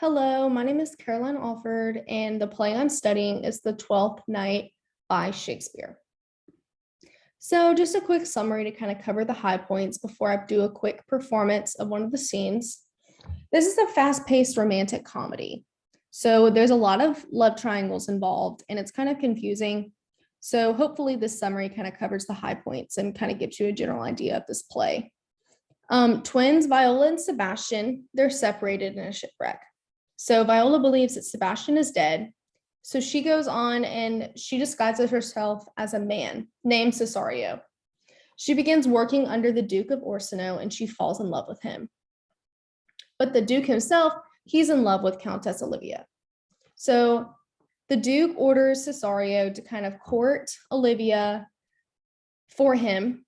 Hello, my name is Caroline Alford, and the play I'm studying is The Twelfth Night by Shakespeare. So, just a quick summary to kind of cover the high points before I do a quick performance of one of the scenes. This is a fast paced romantic comedy. So, there's a lot of love triangles involved, and it's kind of confusing. So, hopefully, this summary kind of covers the high points and kind of gives you a general idea of this play. Twins, Viola and Sebastian, they're separated in a shipwreck. So Viola believes that Sebastian is dead. So she goes on and she disguises herself as a man named Cesario. She begins working under the Duke of Orsino and she falls in love with him. But the Duke himself, he's in love with Countess Olivia. So the Duke orders Cesario to kind of court Olivia for him.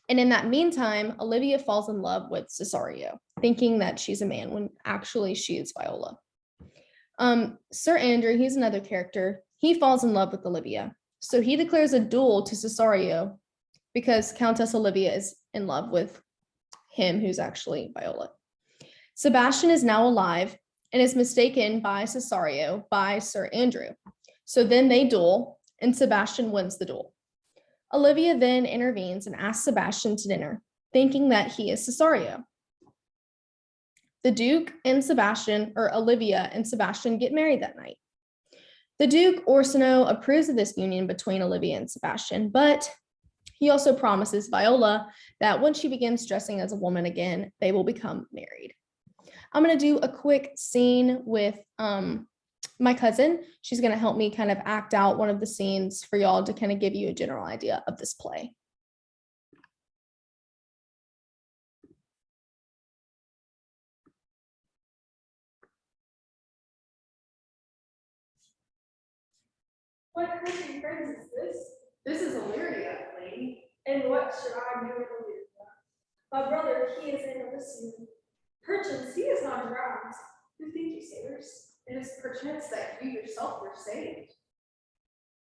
And in that meantime, Olivia falls in love with Cesario, thinking that she's a man when actually she is Viola. Sir Andrew, he's another character. He falls in love with Olivia. So he declares a duel to Cesario because Countess Olivia is in love with him, who's actually Viola. Sebastian is now alive and is mistaken by Cesario by Sir Andrew. So then they duel and Sebastian wins the duel. Olivia then intervenes and asks Sebastian to dinner, thinking that he is Cesario. The Duke and Sebastian, or Olivia and Sebastian, get married that night. The Duke Orsino approves of this union between Olivia and Sebastian, but he also promises Viola that once she begins dressing as a woman again, they will become married. I'm going to do a quick scene with my cousin. She's going to help me kind of act out one of the scenes for y'all to kind of give you a general idea of this play. What Christian phrase is this? This is Illyria, lady. And what should I do in Illyria? My brother, he is in Elysium. Perchance he is not drowned. Who think you, sailors? It is perchance that you yourself were saved.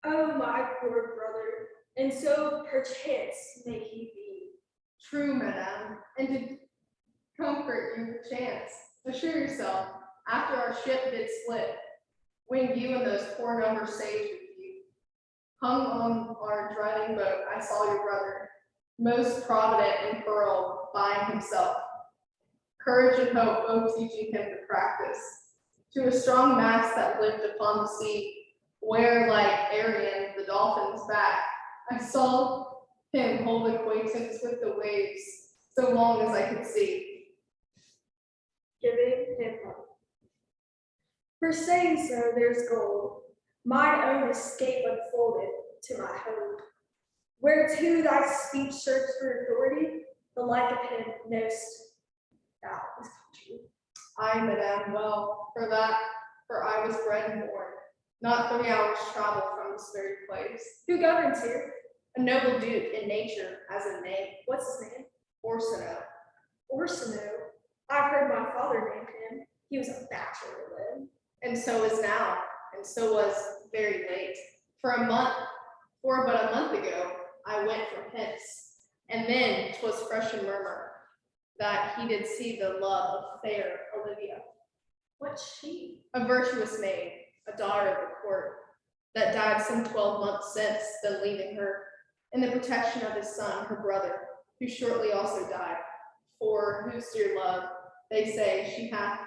Oh, my poor brother, and so perchance may he be. True, madame, and to comfort you perchance, assure yourself, after our ship did split, when you and those poor numbers saved with you, hung on our driving boat, I saw your brother, most provident and furled by himself. Courage and hope both teaching him to practice. To a strong mast that lived upon the sea, where like Arion, the dolphin's back, I saw him hold acquaintance with the waves, so long as I could see. Giving him hope. For saying so, there's gold, mine own escape unfolded to my hope. Whereto thy speech searched for authority, the like of him knowst thou is country. Ay, madame, well, for I was bred and born, not 3 hours travel from this very place. Who governs here? A noble duke in nature, as in name. What's his name? Orsino. Orsino. I've heard my father name him. He was a bachelor then. And so is now, and so was very late. For but a month ago, I went from hence, and then 'twas fresh in murmur, that he did see the love of fair Olivia. What's she? A virtuous maid, a daughter of the court, that died some 12 months since, then leaving her, in the protection of his son, her brother, who shortly also died, for whose dear love, they say, she hath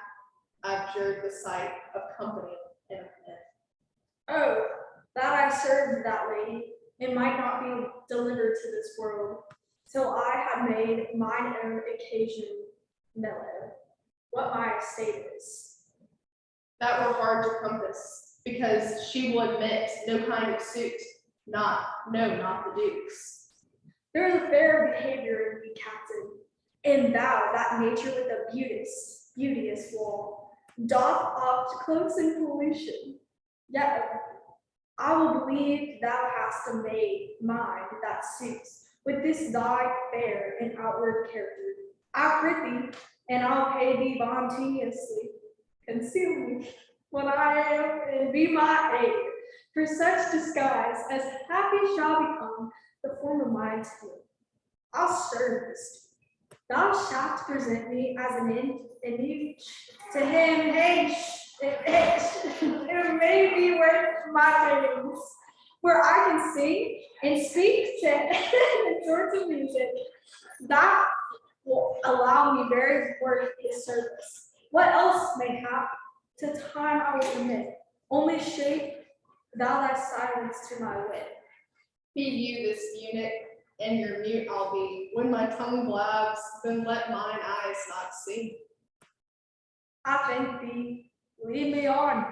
abjured the sight of company and of men. Oh, that I served that lady, and might not be delivered to this world, till I had made mine own occasion mellow, what my estate is. That were hard to compass, because she will admit no kind of suit, not the Duke's. There is a fair behavior in thee, captain, and thou, that nature with a beauteous wall, doth oft close in pollution. Yet I will believe thou hast a maid mind that suits with this thy fair and outward character. I prithee, and I'll pay thee voluntariously. Conceal me when I am, and be my aid, for such disguise as happy shall become the form of my intent. I'll serve this. Thou shalt present me as an image to him. It may be worth my pains, where I can sing and speak to and sorts of music that will allow me very worth his service. What else may hap to time I will commit? Only shape thou thy silence to my wit. Be you this eunuch, and your mute I'll be. When my tongue blabs, then let mine eyes not see. I thank thee. Lead me on.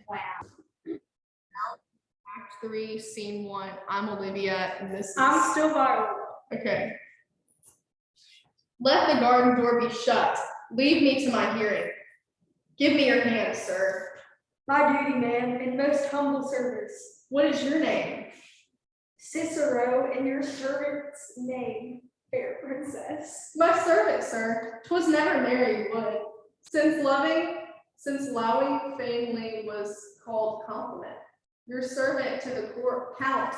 Wow. Act 3, Scene 1. I'm Olivia, and this is. I'm still viral. Okay. Let the garden door be shut. Leave me to my hearing. Give me your hand, sir. My duty, ma'am, in most humble service. What is your name? Cicero, in your servant's name, fair princess. My servant, sir. 'Twas never married would. Since lowing family was called compliment. Your servant to the court, Count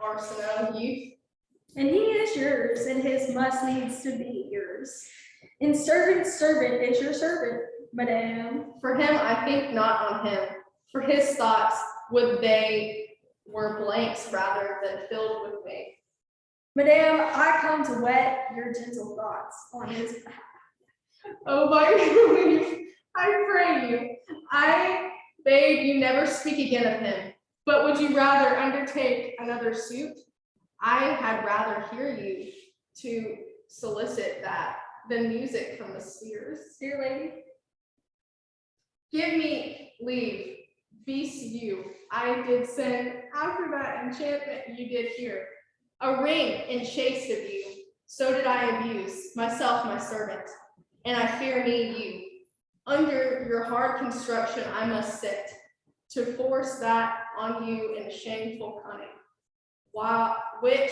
Arsenal, youth. And he is yours, and his must needs to be yours. And servant's servant is your servant, madame. For him, I think not on him. For his thoughts would they were blanks rather than filled with me. Madame, I come to wet your gentle thoughts on his behalf. Oh, by your leave, I pray you. I bade you never speak again of him. But would you rather undertake another suit? I had rather hear you to solicit that than music from the spheres. Dear lady, Give me leave. Beast you, I did send after that enchantment you did here. A ring enchased of you, so did I abuse myself, my servant, and I fear need you. Under your hard construction I must sit, to force that on you in shameful cunning, while which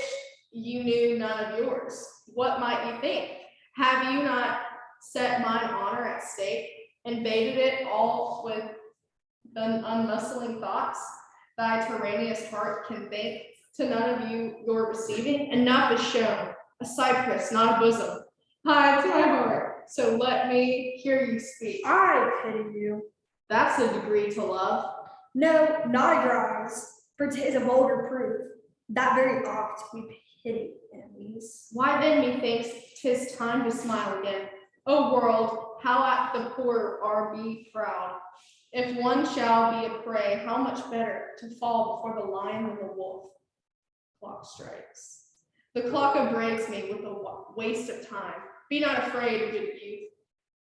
you knew none of yours. What might you think? Have you not set mine honor at stake, and baited it all with the unmustling thoughts thy tyrannous heart can think? To none of you your receiving, enough is shown, a cypress, not a bosom. High to my heart, so let me hear you speak. I pity you. That's a degree to love. No, not a grise, for 'tis a vulgar proof. That very oft we pity enemies. Why then methinks 'tis time to smile again. O world, how at the poor are be proud. If one shall be a prey, how much better to fall before the lion than the wolf. Clock strikes. The clock upbraids me with a waste of time. Be not afraid, good youth.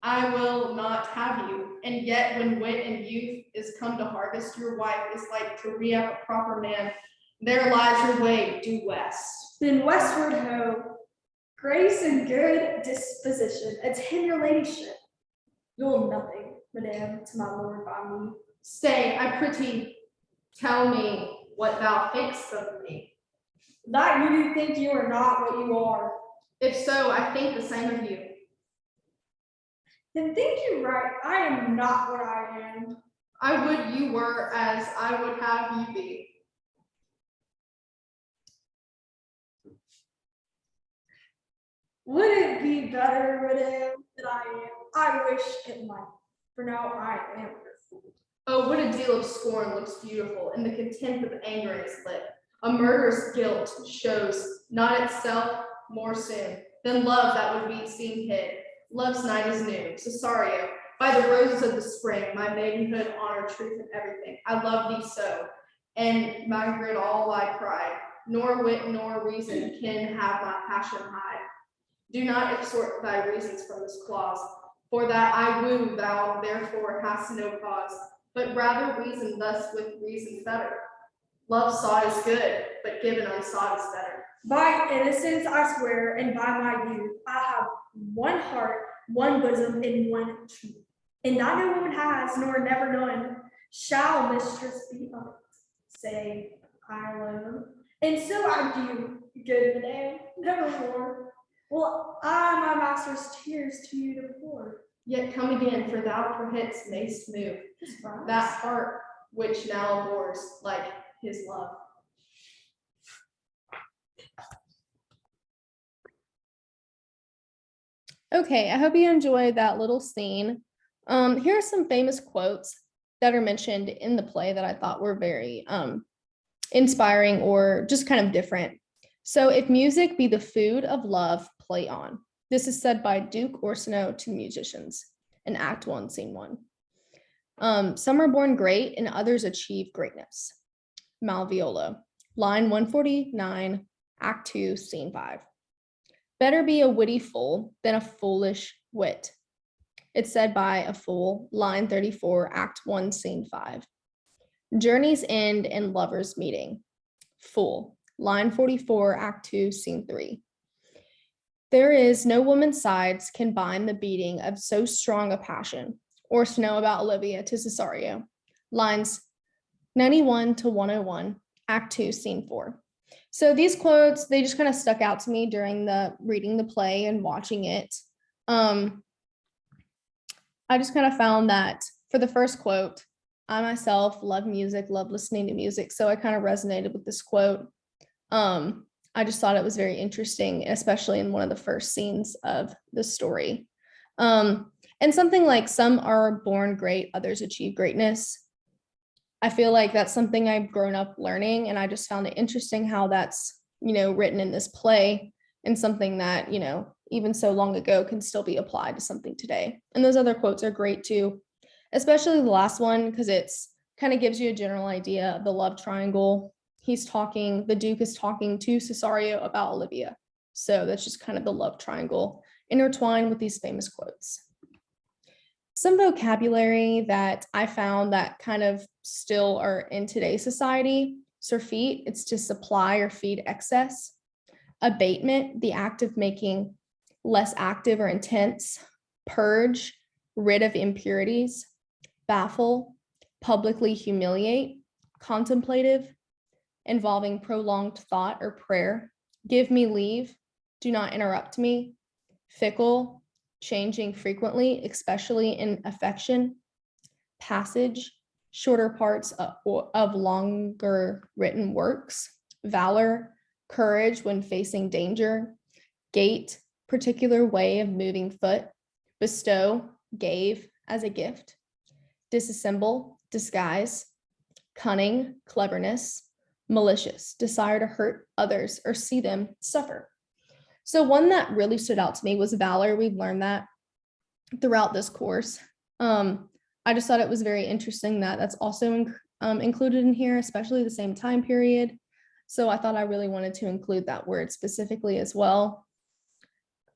I will not have you. And yet when wit and youth is come to harvest, your wife is like to re-up a proper man. There lies your way, due west. Then westward ho, grace and good disposition, attend your ladyship. You'll nothing, madame, to my lord by me. Stay, I prithee, tell me what thou thinkst of me. That you do think you are not what you are. If so, I think the same of you. Then think you right, I am not what I am. I would you were as I would have you be. Would it be better, madame, than I am? I wish it might, for now I am your fool. Oh, what a deal of scorn looks beautiful in the contempt of anger in its lip. A murderous guilt shows not itself more soon than love that would be seen hid. Love's night is new. Cesario, by the roses of the spring, my maidenhood, honor, truth, and everything. I love thee so, and my grid all thy pride. Nor wit nor reason can have my passion hide. Do not extort thy reasons from this clause, for that I woo thou therefore hast no cause, but rather reason thus with reason better. Love sought is good, but given unsought is better. By innocence I swear, and by my youth, I have one heart, one bosom, and one truth. And that no woman has, nor never none, shall mistress be of it, say I alone. And so I do, good madame, nevermore. Will I my master's tears to you to pour? Yet come again, for thou perhaps mayst move that heart which now abhors like his love. Okay, I hope you enjoyed that little scene. Here are some famous quotes that are mentioned in the play that I thought were very inspiring or just kind of different. So, if music be the food of love, play on. This is said by Duke Orsino to musicians in Act 1, Scene 1. Some are born great and others achieve greatness. Malviola, line 149, Act 2, Scene 5. Better be a witty fool than a foolish wit. It's said by a fool, line 34, Act 1, Scene 5. Journey's end and lovers meeting. Fool, line 44, Act 2, Scene 3. There is no woman's sides can bind the beating of so strong a passion, or snow about Olivia to Cesario. Lines 91 to 101, Act 2, Scene 4. So these quotes, they just kind of stuck out to me during the reading the play and watching it. I just kind of found that for the first quote, I myself love music, love listening to music. So I kind of resonated with this quote. I just thought it was very interesting, especially in one of the first scenes of the story. And something like some are born great, others achieve greatness. I feel like that's something I've grown up learning, and I just found it interesting how that's, written in this play and something that, even so long ago can still be applied to something today. And those other quotes are great too, especially the last one, because it's kind of gives you a general idea of the love triangle. The Duke is talking to Cesario about Olivia. So that's just kind of the love triangle intertwined with these famous quotes. Some vocabulary that I found that kind of still are in today's society. Surfeit, it's to supply or feed excess. Abatement, the act of making less active or intense. Purge, rid of impurities. Baffle, publicly humiliate. Contemplative, involving prolonged thought or prayer. Give me leave, do not interrupt me. Fickle, changing frequently, especially in affection. Passage, shorter parts of longer written works. Valor, courage when facing danger. Gait, particular way of moving foot. Bestow, gave as a gift. Disassemble, disguise. Cunning, cleverness. Malicious, desire to hurt others or see them suffer. So one that really stood out to me was valor. We've learned that throughout this course. I just thought it was very interesting that that's also included in here, especially the same time period. So I thought I really wanted to include that word specifically as well.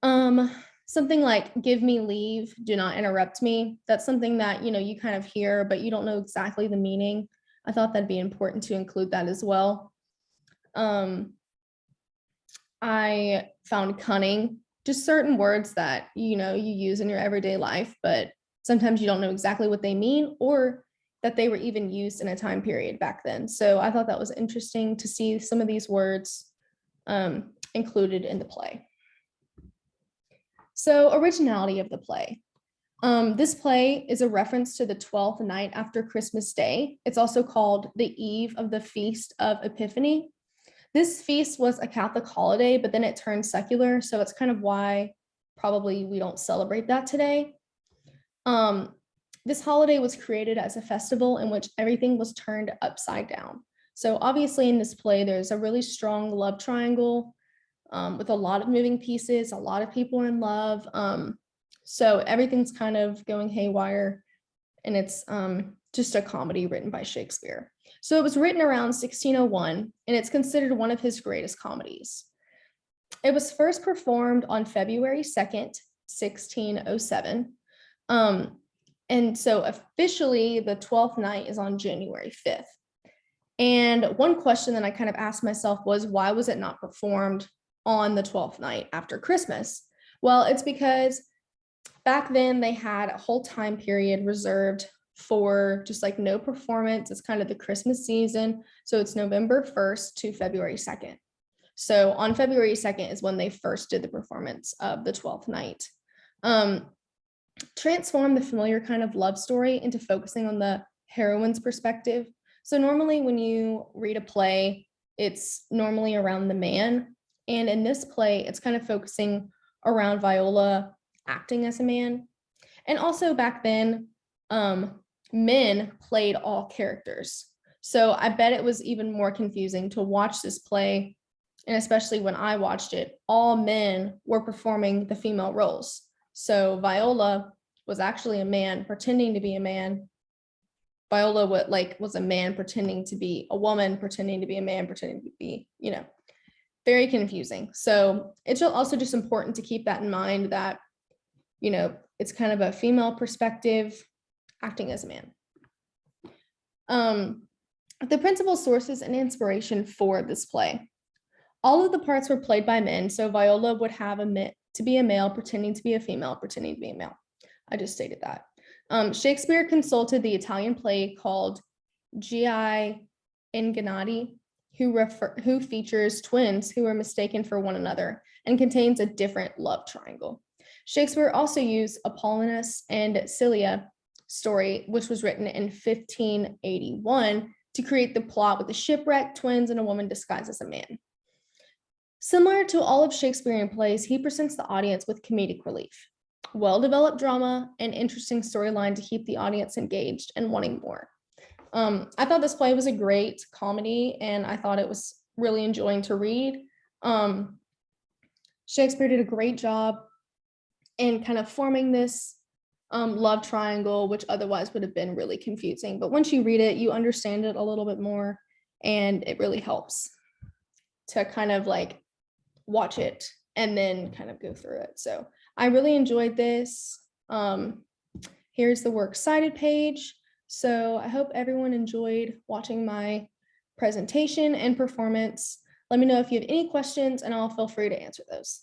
Something like give me leave, do not interrupt me. That's something that, you kind of hear, but you don't know exactly the meaning. I thought that'd be important to include that as well. I found cunning, just certain words that, you use in your everyday life, but sometimes you don't know exactly what they mean or that they were even used in a time period back then. So I thought that was interesting to see some of these words included in the play. So originality of the play. This play is a reference to the 12th night after Christmas Day. It's also called the Eve of the Feast of Epiphany. This feast was a Catholic holiday, but then it turned secular. So it's kind of why probably we don't celebrate that today. This holiday was created as a festival in which everything was turned upside down. So obviously in this play, there's a really strong love triangle with a lot of moving pieces, a lot of people in love. So everything's kind of going haywire, and it's just a comedy written by Shakespeare. So it was written around 1601, and it's considered one of his greatest comedies. It was first performed on February 2nd, 1607. And so officially the 12th night is on January 5th. And one question that I kind of asked myself was, why was it not performed on the 12th night after Christmas? Well, it's because back then they had a whole time period reserved for just like no performance. It's kind of the Christmas season. So it's November 1st to February 2nd. So on February 2nd is when they first did the performance of the 12th night. Transform the familiar kind of love story into focusing on the heroine's perspective. So normally when you read a play, it's normally around the man. And in this play, it's kind of focusing around Viola acting as a man. And also back then, men played all characters. So I bet it was even more confusing to watch this play. And especially when I watched it, all men were performing the female roles. So Viola was actually a man pretending to be a man. Viola was a man pretending to be a woman, pretending to be a man, pretending to be, very confusing. So it's also just important to keep that in mind that, it's kind of a female perspective acting as a man. The principal sources and inspiration for this play. All of the parts were played by men. So Viola would have to be a male, pretending to be a female, pretending to be a male. I just stated that. Shakespeare consulted the Italian play called Gi Inganati, who features twins who are mistaken for one another and contains a different love triangle. Shakespeare also used Apollonius and Celia story, which was written in 1581, to create the plot with the shipwrecked twins and a woman disguised as a man. Similar to all of Shakespearean plays, he presents the audience with comedic relief, well-developed drama, and interesting storyline to keep the audience engaged and wanting more. I thought this play was a great comedy, and I thought it was really enjoying to read. Shakespeare did a great job in kind of forming this love triangle, which otherwise would have been really confusing. But once you read it, you understand it a little bit more, and it really helps to kind of like watch it and then kind of go through it. So I really enjoyed this. Here's the works cited page. So I hope everyone enjoyed watching my presentation and performance. Let me know if you have any questions and I'll feel free to answer those.